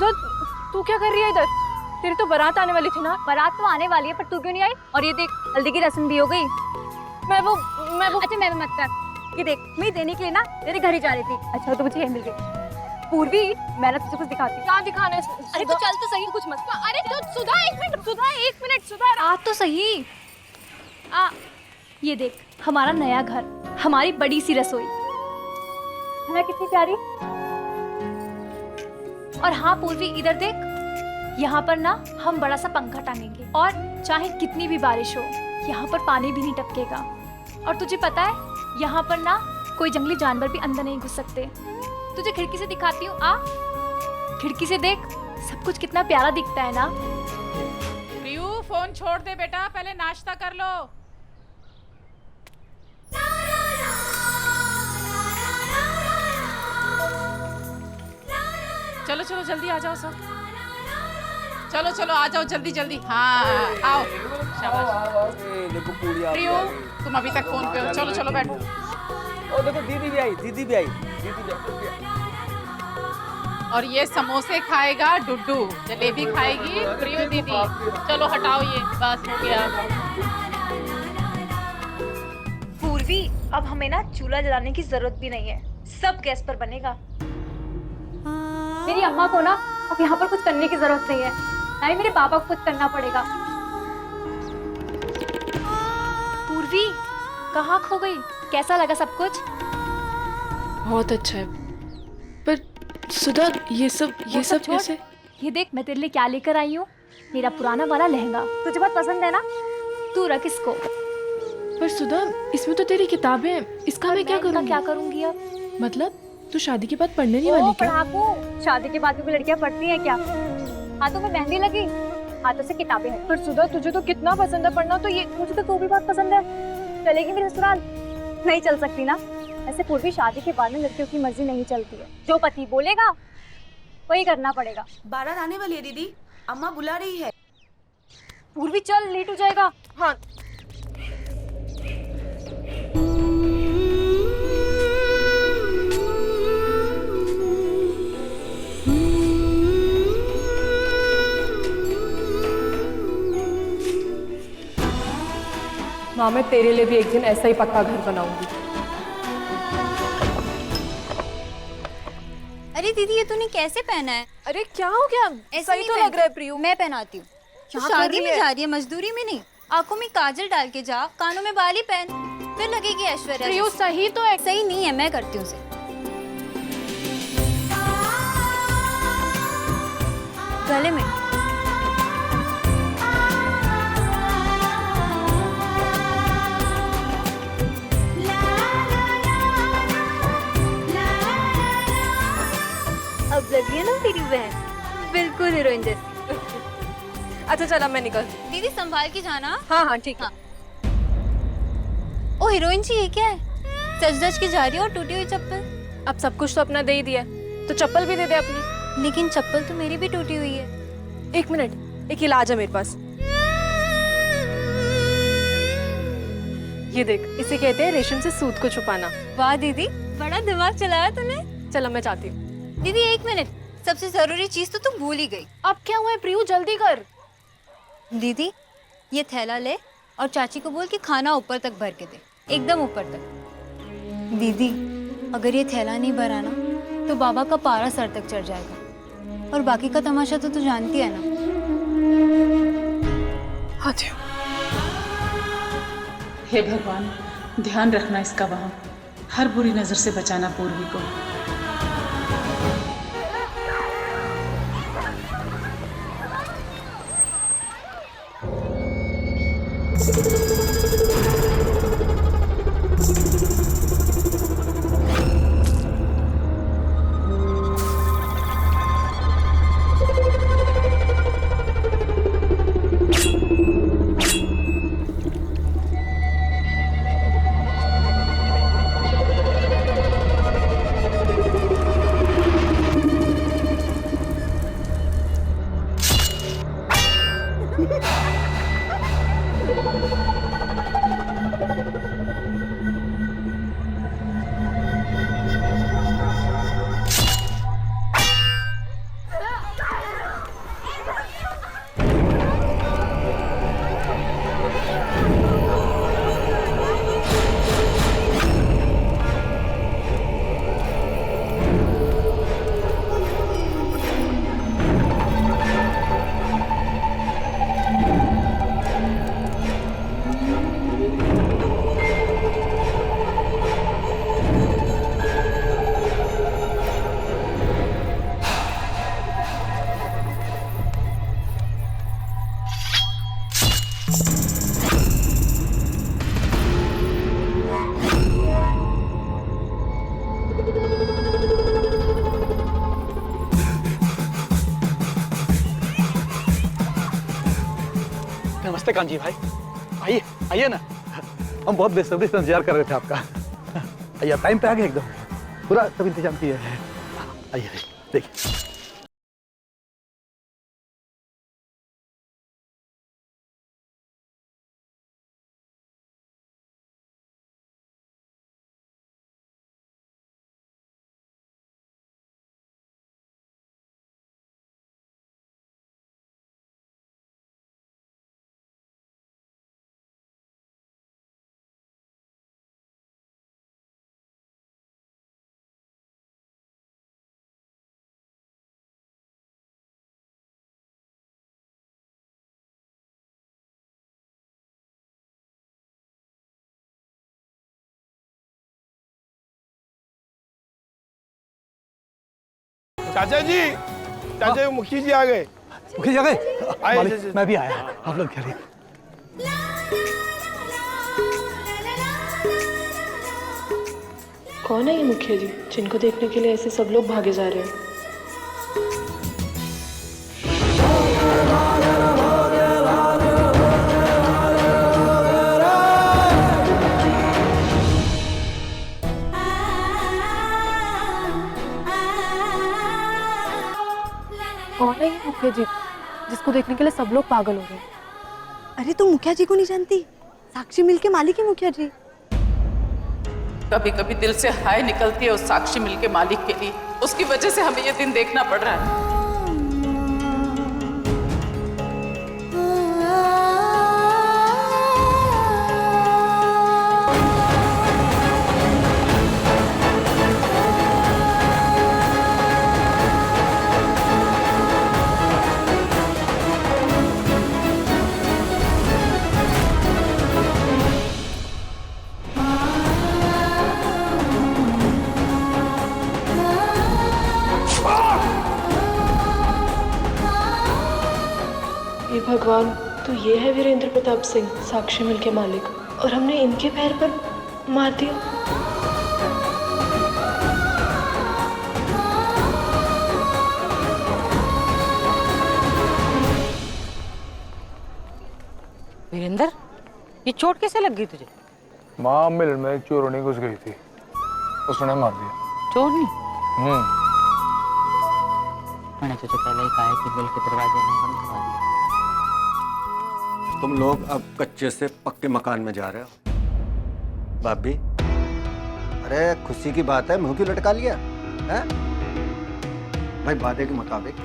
सुधा, तू क्या कर रही है इधर? तेरी तो बारात आने वाली थी ना। बारात तो आने वाली है, पर तू क्यों नहीं आई? और ये देख, हल्दी की रस्म भी हो गई। मैं वो अच्छा मैं मत कर। ये देख, मैं देने के लिए ना तेरे घर ही जा रही थी। अच्छा तो मुझे ये मिल गई। पूर्वी, मैं ना तुझे कुछ दिखाती हूँ। क्या दिखाना है? अरे तो चल तो सही, कुछ मत। अरे तो सुधा एक मिनट सुधा आ तो सही। आ, ये देख, हमारा नया घर, हमारी बड़ी सी रसोई है ना, कितनी प्यारी। और हाँ पूर्वी, इधर देख, यहाँ पर ना हम बड़ा सा पंखा टांगेंगे और चाहे कितनी भी बारिश हो, यहाँ पर पानी भी नहीं टपकेगा। और तुझे पता है, यहाँ पर ना कोई जंगली जानवर भी अंदर नहीं घुस सकते। तुझे खिड़की से दिखाती हूँ, आ खिड़की से देख, सब कुछ कितना प्यारा दिखता है ना। प्रियू, फोन छोड़ दे बेटा, पहले नाश्ता कर लो। चलो चलो जल्दी आ जाओ सब। चलो चलो आ जाओ जल्दी जल्दी। हाँ आओ, शाबाश। देखो पूरी आ प्रियू, तुम अभी तक फोन पे हो। चलो चलो बैठो। और देखो दीदी भी आई, दीदी भी आई। और ये समोसे खाएगा डुड्डू, जलेबी खाएगी प्रियू दीदी। चलो हटाओ ये, बस हो गया। पूर्वी, अब हमें ना चूल्हा जलाने की जरूरत भी नहीं है, सब गैस पर बनेगा। मेरी अम्मा को ना अब यहाँ पर कुछ करने की जरूरत नहीं है, ना ही मेरे पापा को कुछ करना पड़ेगा। पूर्वी, कहाँ खो गई? कैसा लगा सब कुछ? बहुत अच्छा है, पर सुधा ये सब छोड़। कैसे? ये देख, मैं तेरे लिए क्या लेकर आई हूँ, मेरा पुराना वाला लहंगा। तुझे बहुत पसंद है ना, तू रख इसको। पर सुधा, इसमें तो तेरी किताबें हैं, इसका मैं क्या करूँगी? क्या करूँगी अब? मतलब तू शादी के बाद पढ़ने नहीं वाली क्या? पढ़ाकू, शादी के बाद भी लड़कियां पढ़ती हैं क्या? हाथों में मेहंदी लगी, हाथों से किताबें हैं। पर सुधा, तुझे तो कितना पसंद है पढ़ना, तो ये मुझे तो भी बहुत पसंद है। चलेगी मेरे ससुराल? नहीं चल सकती ना। ऐसे पूर्वी, शादी के बाद में लड़कियों की मर्जी नहीं चलती है, जो पति बोलेगा वही करना पड़ेगा। बारात आने वाली है दीदी, अम्मा बुला रही है। पूर्वी चल, लेट हो जाएगा। हाँ। माँ, मैं तेरे लिए भी एक दिन ऐसा ही पक्का घर बनाऊंगी। अरे दीदी, ये तूने कैसे पहना है? अरे क्या हो गया? ऐसा सही तो लग रहा है प्रियू। मैं पहनाती हूँ। शादी में जा रही है, मजदूरी में नहीं। आंखों में काजल डाल के जा, कानों में बाली पहन, फिर लगेगी ऐश्वर्या। प्रियू सही तो है। सही नहीं है, मैं करती हूँ उसे। गले में अब लगी है ना तेरी बहन, बिल्कुल हीरोइन जैसी। अच्छा चला, मैं निकल। दीदी संभाल के जाना। हाँ हाँ ठीक है। ओ हीरोइन जी, ये क्या है? सज धज के जा रही है और टूटी हुई चप्पल। अब सब कुछ तो अपना दे ही दिया, तो चप्पल भी दे दे अपनी। लेकिन चप्पल तो मेरी भी टूटी हुई है। एक मिनट, एक इलाज है मेरे पास। ये देख, इसे कहते हैं रेशम से सूत को छुपाना। वाह दीदी, बड़ा दिमाग चलाया तूने। चलो मैं चाहती हूँ। दीदी एक मिनट, सबसे जरूरी चीज तो तुम भूल ही गई। अब क्या हुआ है प्रियू, जल्दी कर। दीदी, ये थैला ले और चाची को बोल कि खाना ऊपर तक भर के दे, एकदम ऊपर तक। दीदी, अगर ये थैला नहीं भरा ना तो बाबा का पारा सर तक चढ़ जाएगा, और बाकी का तमाशा तो तू जानती है ना। हाँ। हे भगवान, ध्यान रखना इसका वहाँ, हर बुरी नजर से बचाना पूर्वी को। नमस्ते कांजी भाई, आइए आइए ना, हम बहुत बेसब्री से इंतजार कर रहे थे आपका। आइए टाइम पे आ गए एकदम, पूरा सब इंतजाम किया है। आइए देखिए। चाचा जी, चाचा जी, मुखी जी आ गए। मुखी जी आ गए? आए, मालिक, जी, जी। मैं भी आया, आप लोग खेलिए। कौन है ये मुखिया जी जिनको देखने के लिए ऐसे सब लोग भागे जा रहे हैं? कौन है ये मुखिया जी जिसको देखने के लिए सब लोग पागल हो रहे हैं? अरे तुम मुखिया जी को नहीं जानती? साक्षी मिल के मालिक है मुखिया जी। कभी कभी दिल से हाय निकलती है उस साक्षी मिल के मालिक के लिए, उसकी वजह से हमें ये दिन देखना पड़ रहा है। हे भगवान, तो ये है वीरेंद्र प्रताप सिंह, साक्षी मिल के मालिक, और हमने इनके पैर पर मार दिया। वीरेंद्र, ये चोट कैसे लग गई तुझे? माँ मिल में चोरनी घुस गई थी, उसने मार दिया। चोरनी? मैंने तुझे पहले ही कहा है कि मिल के दरवाजे में बंद करवा दिया। तुम लोग अब कच्चे से पक्के मकान में जा रहे हो। भाभी, अरे खुशी की बात है, मुंह क्यों लटका लिया है? भाई वादे के मुताबिक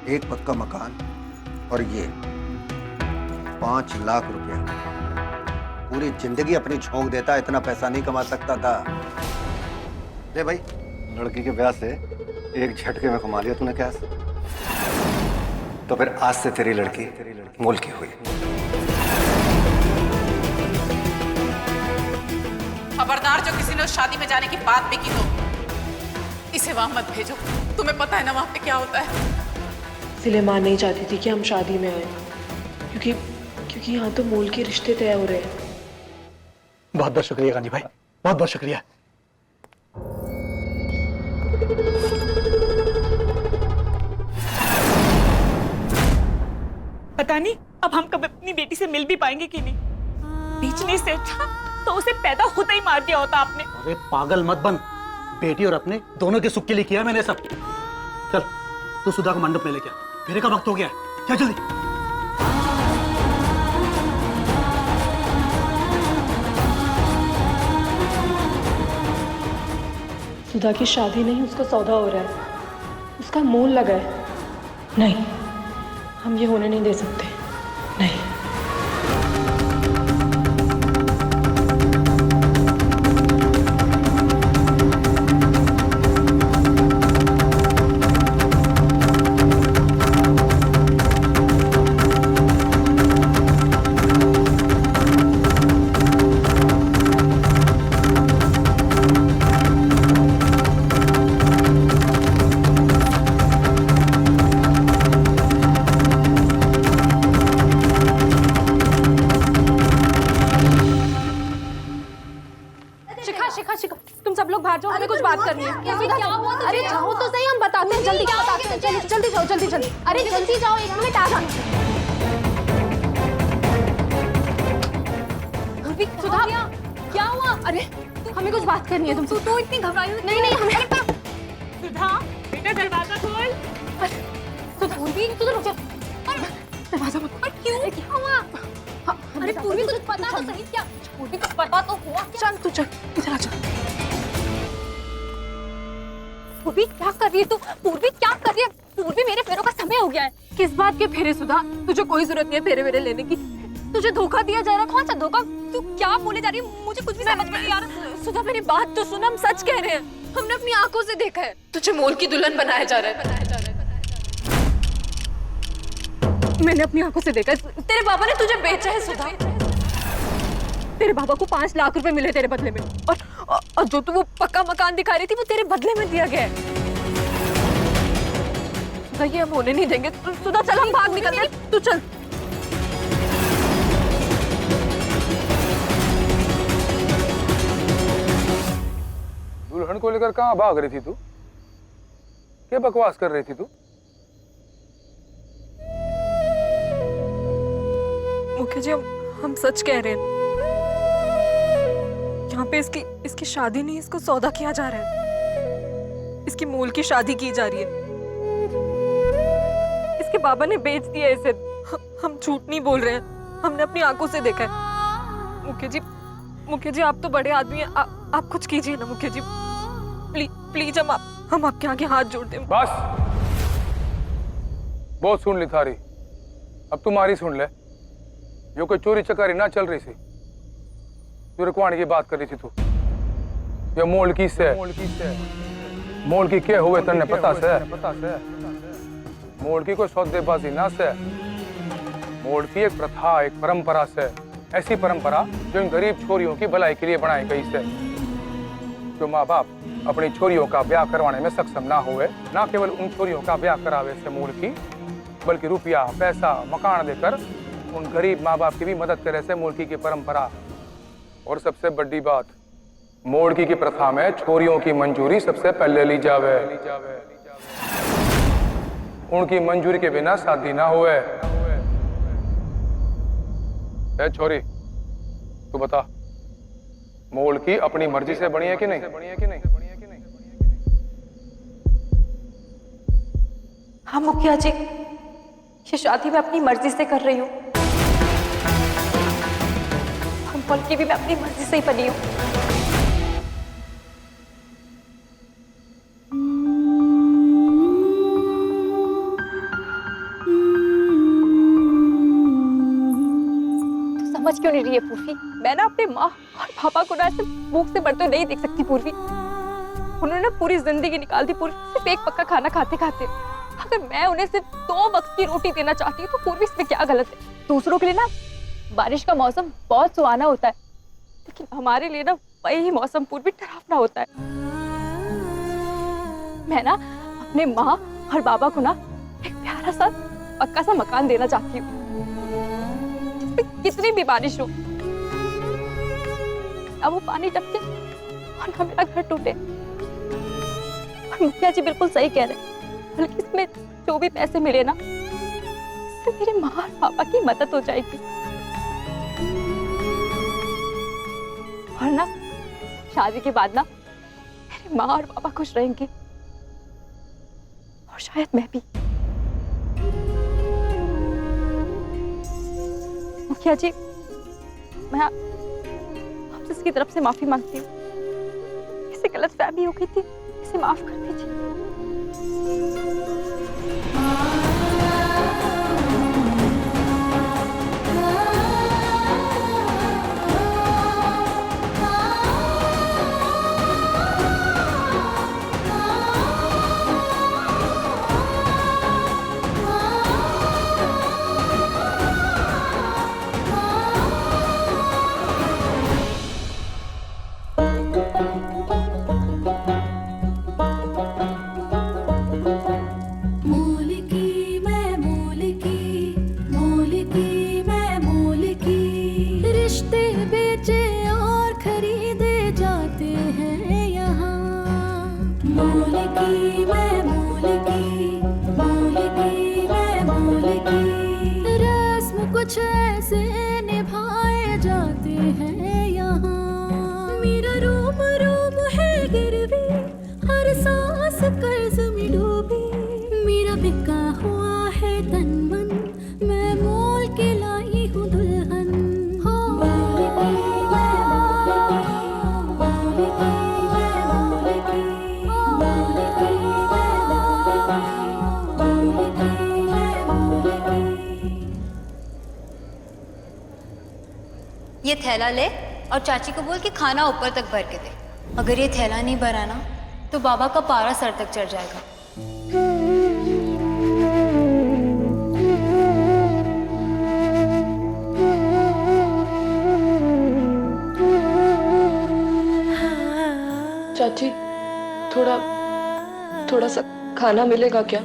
एक पक्का मकान और ये 5 लाख रुपया। पूरी जिंदगी अपनी झोंक देता, इतना पैसा नहीं कमा सकता था। ले भाई, लड़की के ब्याह से एक झटके में कमा लिया तूने कैसे? तो फिर आज से तेरी लड़की मोल की हुई। खबरदार, जो किसी ने उस शादी में जाने की बात भी की तो इसे वहां मत भेजो। तुम्हें पता है ना वहां पे क्या होता है। इसलिए माँ नहीं चाहती थी कि हम शादी में आए, क्योंकि यहाँ तो मोल के रिश्ते तय हो रहे हैं। बहुत बहुत शुक्रिया कांजी भाई, बहुत बहुत शुक्रिया। पता नहीं अब हम कब अपनी बेटी से मिल भी पाएंगे कि नहीं। बेचने से अच्छा तो उसे पैदा होता ही मार दिया होता आपने। अरे पागल मत बन, बेटी और अपने दोनों के सुख के लिए किया मैंने सब। चल तू सुधा को मंडप में लेके आ, फेरे का वक्त हो गया है। चल जल्दी। सुधा की शादी नहीं, उसका सौदा हो रहा है, उसका मोल लगा है। नहीं, हम ये होने नहीं दे सकते। नहीं। तुम सब लोग बाहर जाओ, हमें कुछ बात करनी है। अरे जाओ तो सही, हम बताते हैं। जल्दी बताते हैं। जल्दी जाओ, जल्दी जल्दी। अरे जल्दी जाओ, 1 मिनट आ जाना। पूर्वी सुधा क्या हुआ? अरे हमें कुछ बात करनी है तुमसे। तू इतनी घबराई हुई? नहीं हमें सुधा बेटा दरवाजा खोल। सुधा पूर्वी तू तो रुक जा। दरवाजा मत खोल। क्यों? क्या हुआ? अरे पूर्वी कुछ पता तो सही। क्या पूर्वी कुछ पता तो हुआ? चल तू चल इधर आ जा। पूर्वी क्या कर रही है तू? पूर्वी क्या कर रही है? पूर्वी मेरे फेरों का समय हो गया है। किस बात के फेरे सुधा? तुझे कोई जरूरत नहीं है फेरे वेरे लेने की। तुझे धोखा दिया जा रहा है। कौन सा धोखा? तू क्या बोले जा रही है? मुझे कुछ भी समझ में नहीं आ रहा। सुधा मेरी बात तो सुन, हम सच कह रहे हैं। हमने अपनी आंखों से देखा है तुझे मोल की दुल्हन बनाया जा रहा है। मैंने अपनी आंखों से देखा है। तेरे बाबा ने तुझे बेचा है सुधा। तेरे बाबा को 5 लाख रुपए मिले तेरे बदले में, और जो तू वो पक्का मकान दिखा रही थी वो तेरे बदले में दिया गया है। सुधा ये हम होने नहीं देंगे। सुधा चल हम भाग निकलते हैं। तू चल। दुल्हन को लेकर कहाँ भाग रही थी तू? क्या बकवास कर रही थी तू? मुखिया जी हम सच कह रहे हैं। यहाँ पे इसकी शादी नहीं, इसको सौदा किया जा रहा है। इसकी मोल की शादी की जा रही है। इसके बाबा ने बेच दिया इसे। हम झूठ नहीं बोल रहे हैं, हमने अपनी आंखों से देखा है। मुखिया जी आप तो बड़े आदमी हैं, आप कुछ कीजिए ना मुखिया जी। प्लीज हम आपके आगे हाथ जोड़ते हैं। बस बहुत सुन ली थारी, अब तुम्हारी सुन ले। जो कोई चोरी चकारी ना चल रही थी, जो रुकवाने की बात कर रही थी तू। ये मोल की क्या हुए तन्ने पता से? मोल की कोई सौदेबाजी ना से। मोल की एक प्रथा, एक परंपरा से, ऐसी परंपरा जो इन गरीब छोरियों की भलाई के लिए बनाई गई से। जो माँ बाप अपनी छोरियों का ब्याह करवाने में सक्षम ना हुए, ना केवल उन छोरियों का ब्याह करावे से मोल की, बल्कि रुपया पैसा मकान देकर उन गरीब माँ बाप की भी मदद करे से मोलकी की परंपरा। और सबसे बड़ी बात, मोलकी की प्रथा में छोरियों की मंजूरी सबसे पहले ली जावे। उनकी मंजूरी के बिना शादी ना हुए। ए छोरी तू बता, मोलकी अपनी मर्जी से बनी है कि नहीं? हाँ मुखिया जी, ये शादी मैं अपनी मर्जी से कर रही हूँ। मोलकी भी मैं अपनी मर्जी से ही बनी हूँ। तो समझ क्यों नहीं रही है पूर्वी? मैं ना अपने माँ और पापा को ना ऐसे भूख से मरते नहीं देख सकती पूर्वी। उन्होंने पूरी जिंदगी निकाल दी पूर्वी, सिर्फ एक पक्का खाना खाते खाते। अगर मैं उन्हें सिर्फ 2 वक्त की रोटी देना चाहती हूँ तो पूर्वी इसमें क्या गलत है? दूसरों के लिए ना बारिश का मौसम बहुत सुहाना होता है, लेकिन हमारे लिए ना वही मौसम पूर्वी डरावना होता है। मैं ना अपने माँ और बाबा को ना एक प्यारा सा पक्का सा मकान देना चाहती हूँ, जिसमें कितनी भी बारिश हो ना वो पानी टपके और ना मेरा घर टूटे। और मुखिया जी बिल्कुल सही कह रहे हैं, बल्कि इसमें जो भी पैसे मिले ना, इससे मेरे माँ और पापा की मदद हो जाएगी। और ना शादी के बाद ना मेरे माँ और पापा खुश रहेंगे, और शायद मैं भी। मुखिया जी मैं आपसे इसकी तरफ से माफी मांगती हूँ। किसी गलतफहमी हो गई थी, इसे माफ कर दीजिए। कुछ ऐसे निभाए जाते हैं ये थैला ले और चाची को बोल कि खाना ऊपर तक भर के दे। अगर ये थैला नहीं भरा ना तो बाबा का पारा सर तक चढ़ जाएगा। चाची थोड़ा सा खाना मिलेगा क्या?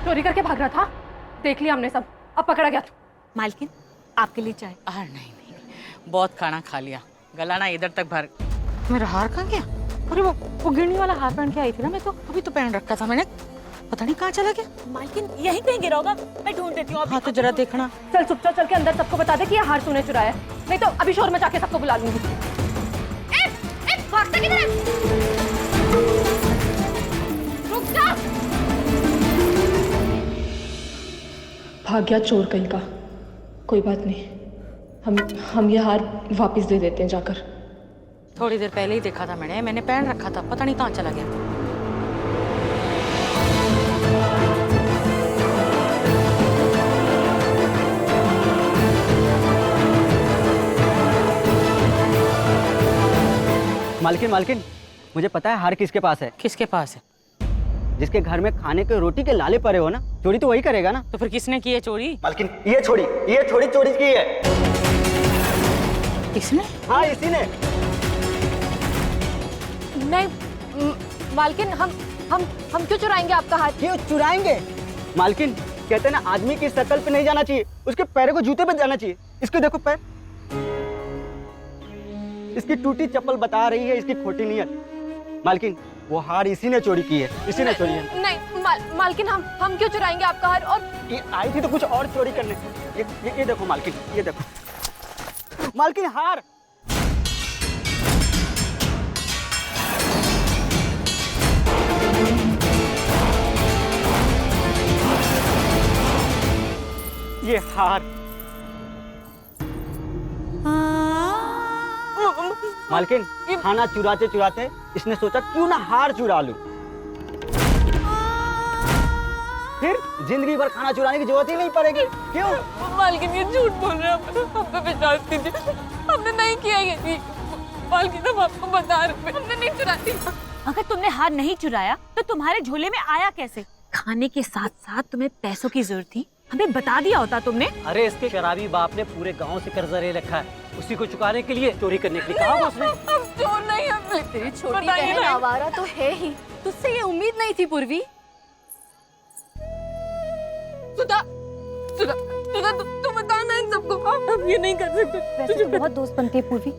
चोरी करके भाग रहा था, देख लिया हमने सब, अब पकड़ा गया तू। मालकिन आपके लिए चाय। नहीं, बहुत खाना खा लिया, गला ना इधर तक भर। मेरा हार कहाँ गया? अरे वो गिरनी वाला हार पहन के आई थी ना मैं, तो अभी तो पहन रखा था मैंने, पता नहीं कहाँ चला गया। मालकिन यहीं कहीं गिरा होगा, मैं ढूंढ देती हूँ। हाँ तो जरा देखना। चल चुपचाप चल के अंदर सबको बता दे कि ये हार तूने चुराया है, नहीं तो अभी शोर मचा के सबको बुला लूंगी। भागता किधर है? रुक जा। भाग गया चोर कहीं का। कोई बात नहीं, हम ये हार वापस दे देते हैं जाकर। थोड़ी देर पहले ही देखा था मैंने पहन रखा था, पता नहीं कहाँ चला गया। मालकिन मुझे पता है हार किसके पास है। किसके पास है? जिसके घर में खाने के रोटी के लाले पड़े हो ना, चोरी तो वही करेगा ना। तो फिर किसने की है चोरी? मालकिन ये छोड़ी चोरी की है। किसने? हाँ इसी ने। नहीं मालकिन, हम क्यों चुराएंगे आपका हार? क्यों चुराएंगे? मालकिन कहते ना आदमी की शकल पे नहीं जाना चाहिए, उसके पैरों को जूते पे जाना चाहिए। इसको देखो पैर, इसकी टूटी चप्पल बता रही है इसकी खोटी नीयत। मालकिन वो हार इसी ने चोरी की है, इसी ने चोरी है। नहीं मालकिन, हम क्यों चुराएंगे आपका हार? और ये आई थी तो कुछ और चोरी करने। ये देखो मालकिन, ये देखो मालकिन हार। ये हार मालकिन, खाना चुराते चुराते इसने सोचा क्यों ना हार चुरा लूं। फिर जिंदगी भर खाना चुराने की जरूरत ही नहीं पड़ेगी। क्यों? मालकिन ये झूठ बोल रहे हैं, हम पे विश्वास कीजिए, हमने नहीं किया ये। मालकिन हम आपको बता रहे हैं, हमने नहीं चुराई। अगर तुमने हार नहीं चुराया तो तुम्हारे झोले में आया कैसे? खाने के साथ साथ तुम्हें पैसों की जरूरत थी, हमें बता दिया होता तुमने। अरे इसके शराबी बाप ने पूरे गांव से कर्जा ले रखा है, उसी को चुकाने के लिए चोरी करने के लिए कहा होगा उसने। हम चोर नहीं, हम तेरी छोटी बहन आवारा तो है ही, तुझसे ये उम्मीद नहीं थी पूर्वी। सुधा तू बताना इन सबको, हम ये नहीं कर सकते। वैसे तो बहुत दोस्त बनती है पूर्वी,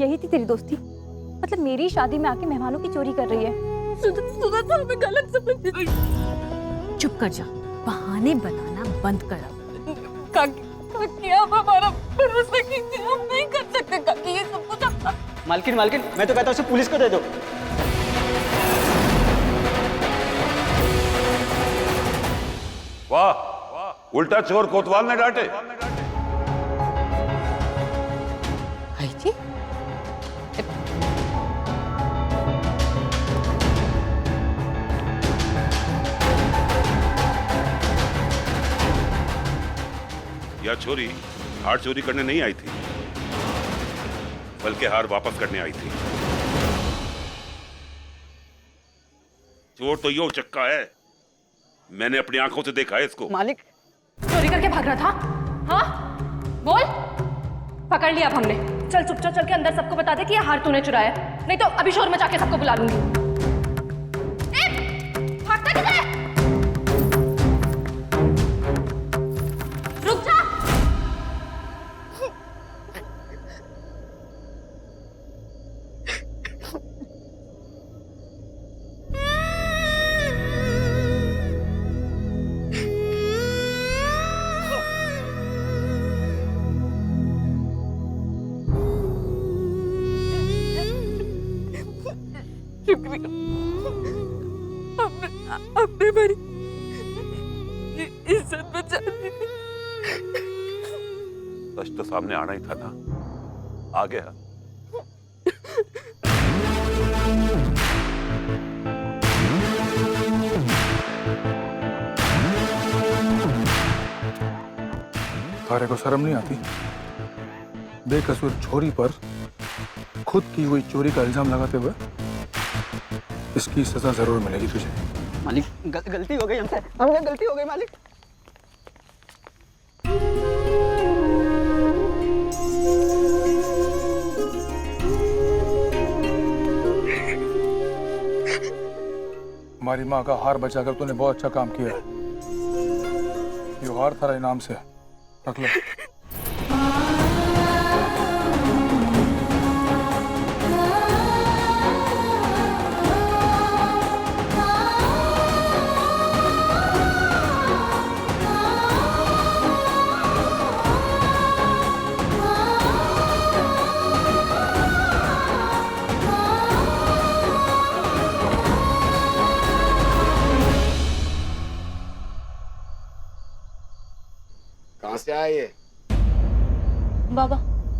यही थी तेरी दोस्ती? मतलब मेरी शादी में आके मेहमानों की चोरी कर रही है। सुधा तो हमें गलत समझती। चुप कर जा, बहाने बनाना बंद कर। काकी आप हमारा भरोसा कीजिए, हम नहीं कर सकते काकी ये सब कुछ आपका। मालकिन मैं तो कहता हूँ उसे पुलिस को दे दो। वाह, उल्टा चोर कोतवाल ने डांटे। आई थी? यह छोरी हार चोरी करने नहीं आई थी, बल्कि हार वापस करने आई थी। चोर तो यो चक्का है, मैंने अपनी आंखों से देखा है इसको। मालिक चोरी करके भाग रहा था? हाँ बोल। पकड़ लिया अब हमने। चल चुपचाप चल के अंदर सबको बता दे कि ये हार तूने चुराया, नहीं तो अभी शोर मचा के सबको बुला लूंगी। भागता किधर है? रुक जा। अपने मेरी इज्जत बचा दी थी। सच तो सामने आना ही था ना, आ गया। तारे को शर्म नहीं आती? बेकसूर छोरी पर खुद की हुई चोरी का इल्जाम लगाते हुए? इसकी सजा जरूर मिलेगी तुझे। मालिक गलती हो गई हमसे गलती हो गई मालिक। हमारी माँ का हार बचाकर तूने बहुत अच्छा काम किया। ये हार थारा इनाम से, रख लो। कहाँ से आया ये? बाबा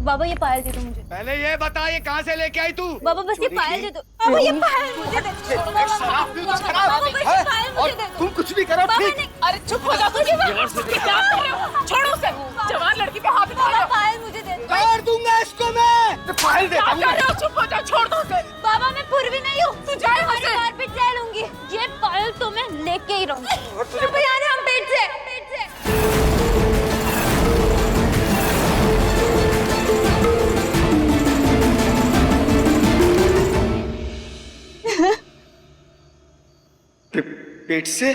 बाबा ये पायल दे दो मुझे। पहले ये बता, ये कहाँ से लेके आई तू? बाबा बस ये पायल दे दो। बाबा ये पायल मुझे दे दो। शराब पी कुछ खराब बाबा बस ये पायल मुझे दे दो। तुम कुछ भी करो ठीक। अरे चुप हो जा तू। क्या कर रहे हो? छोड़ो उसे। जवान लड़की पे हाथ उठा रहे हो। पायल मुझे दे दो। काट दूंगा इसको मैं। पायल दे क्या कर रहे हो? चुप हो जा, छोड़ दो उसे। बाबा मैं पूर्वी नहीं हूँ, तू जाए मुझे मारपीट ले लूंगी। ये पायल तो मैं लेके ही रहूंगी। भैया ने हम पेट से पेट से